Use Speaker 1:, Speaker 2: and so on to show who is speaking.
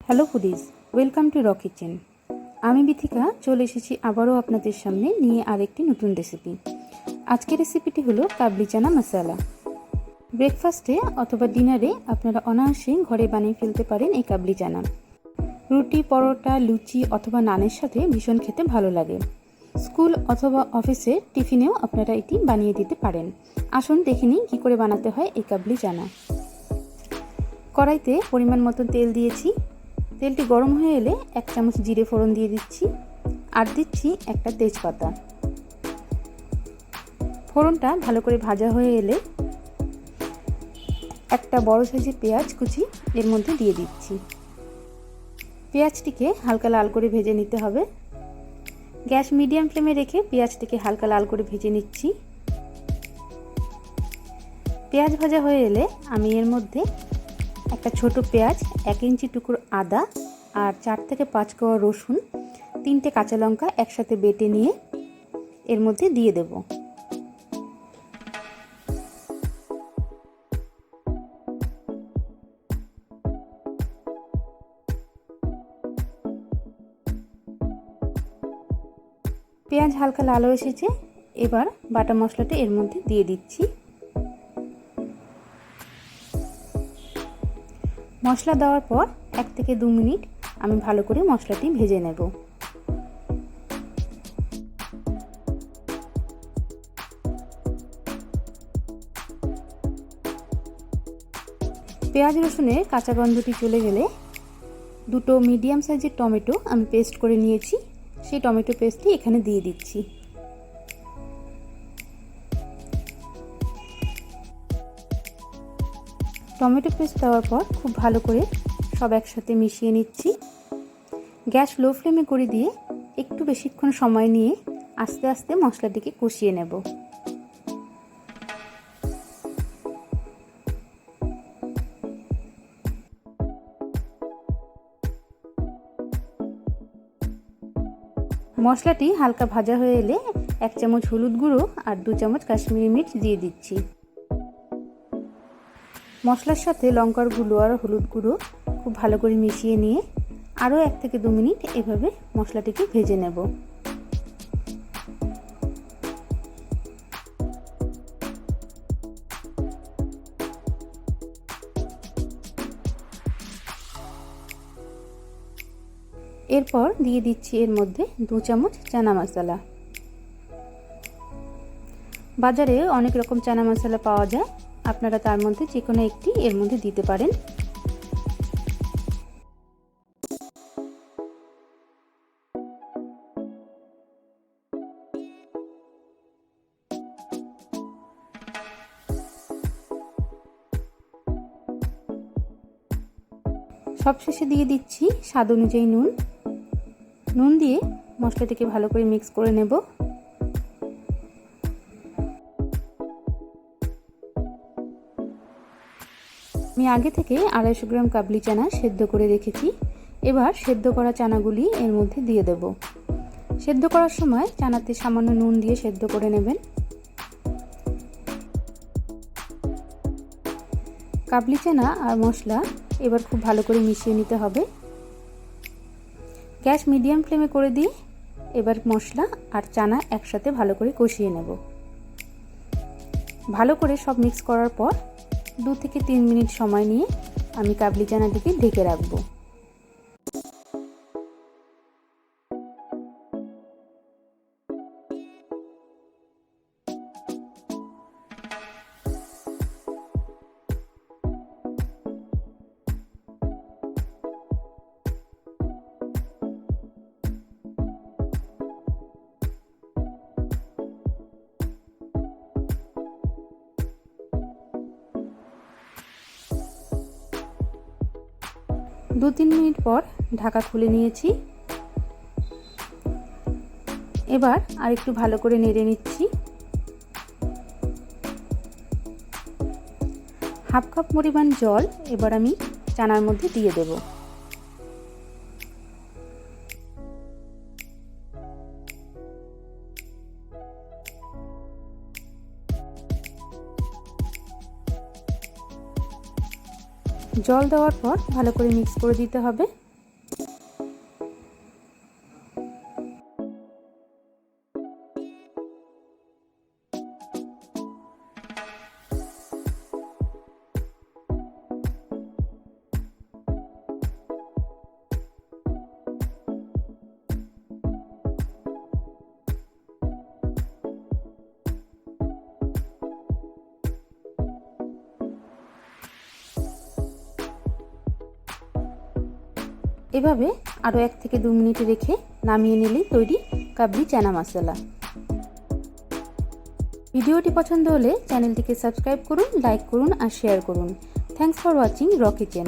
Speaker 1: Hello foodies, welcome to র kitchen. আমি বিথিকা চলে এসেছি আবারও আপনাদের সামনে নিয়ে আরেকটি নতুন রেসিপি। আজকের রেসিপিটি হলো কাবলি চানা মশালা। ব্রেকফাস্টে অথবা ডিনারে আপনারা অনায়াসেই ঘরে বানিয়ে ফেলতে পারেন এই কাবলি চানা। রুটি, পরোটা, লুচি অথবা নানের সাথে ভীষণ খেতে ভালো লাগে। স্কুল অথবা অফিসে টিফিনেও আপনারা এটি বানিয়ে দিতে পারেন। আসুন দেখে নিই কী করে বানাতে হয় এই কাবলি চানা। কড়াইতে পরিমাণ মতো তেল দিয়েছি। তেলটি গরম হয়ে এলে 1 চামচ জিরে ফোড়ন দিয়ে দিচ্ছি, আর দিচ্ছি একটা তেজপাতা। ফোড়নটা ভালো করে ভাজা হয়ে এলে একটা বড় সাইজের পেঁয়াজ কুচি এর মধ্যে দিয়ে দিচ্ছি। পেঁয়াজটিকে হালকা লাল করে ভেজে নিতে হবে। গ্যাস মিডিয়াম ফ্লেমে রেখে পেঁয়াজটিকে হালকা লাল করে ভেজে নিচ্ছি। পেঁয়াজ ভাজা হয়ে এলে আমি এর মধ্যে একটা ছোট পেঁয়াজ, 1 ইঞ্চি টুকরো আদা আর 4 থেকে 5 কোয়া রসুন, 3টে কাঁচা লঙ্কা একসাথে বেটে নিয়ে এর মধ্যে দিয়ে দেব। পেঁয়াজ হালকা লাল হয়ে এসেছে, এবার বাটা মশলাটা এর মধ্যে দিয়ে দিচ্ছি। মশলা দেওয়ার পর 1 থেকে 2 মিনিট আমি ভালো করে মশলাটি ভেজে নেব। পেঁয়াজ রসুনের কাঁচা গন্ধটি চলে গেলে 2টো মিডিয়াম সাইজের টমেটো আমি পেস্ট করে নিয়েছি, সেই টমেটো পেস্টটি এখানে দিয়ে দিচ্ছি। টমেটো পেস্ট দেওয়ার পর খুব ভালো করে সব একসাথে মিশিয়ে নিচ্ছি। গ্যাস লো ফ্লেমে করে দিয়ে একটু বেশিক্ষণ সময় নিয়ে আস্তে আস্তে মশলাটিকে কষিয়ে নেব। মশলাটি হালকা ভাজা হয়ে এলে 1 চামচ হলুদ গুঁড়ো আর 2 চামচ কাশ্মীরি মির্চ দিয়ে দিচ্ছি। মশলার সাথে লঙ্কার গুঁড়ো আর হলুদ গুঁড়ো খুব ভালো করে মিশিয়ে নিয়ে আরও 1 থেকে 2 মিনিট এভাবে মশলাটিকে ভেজে নেব। এরপর দিয়ে দিচ্ছি এর মধ্যে 2 চামচ চানা মশলা। বাজারে অনেক রকম চানা মশলা পাওয়া যায়, আপনারা তার মধ্যে যে কোনো একটি এর মধ্যে দিতে পারেন। সবশেষে দিয়ে দিচ্ছি স্বাদ অনুযায়ী নুন দিয়ে মশলাটিকে ভালো করে মিক্স করে নেব। আমি আগে থেকে 250 গ্রাম কাবলি চানা সেদ্ধ করে রেখেছি। এবার সেদ্ধ করা চানাগুলি এর মধ্যে দিয়ে দেব। সেদ্ধ করার সময় চানাতে সামান্য নুন দিয়ে সেদ্ধ করে নেবেন। কাবলি চানা আর মশলা এবার খুব ভালো করে মিশিয়ে নিতে হবে। গ্যাস মিডিয়াম ফ্লেমে করে দিয়ে এবার মশলা আর চানা একসাথে ভালো করে কষিয়ে নেব। ভালো করে সব মিক্স করার পর 2 থেকে 3 মিনিট সময় নিয়ে আমি কাবলি চানাটিকে ঢেকে রাখবো। দু 3 মিনিট পর ঢাকা খুলে নিয়েছি। এবার আর একটু ভালো করে নেড়ে নিচ্ছি। হাফ কাপ পরিমাণ জল এবার আমি চানার মধ্যে দিয়ে দেব। জল দেওয়ার পর ভালো করে মিক্স করে দিতে হবে। এভাবে আরও 1 থেকে 2 মিনিট রেখে নামিয়ে নিলেই তৈরি কাবলি চানা মশলা। ভিডিওটি পছন্দ হলে চ্যানেলটিকে সাবস্ক্রাইব করুন, লাইক করুন আর শেয়ার করুন। থ্যাঙ্কস ফর ওয়াচিং র কিচেন।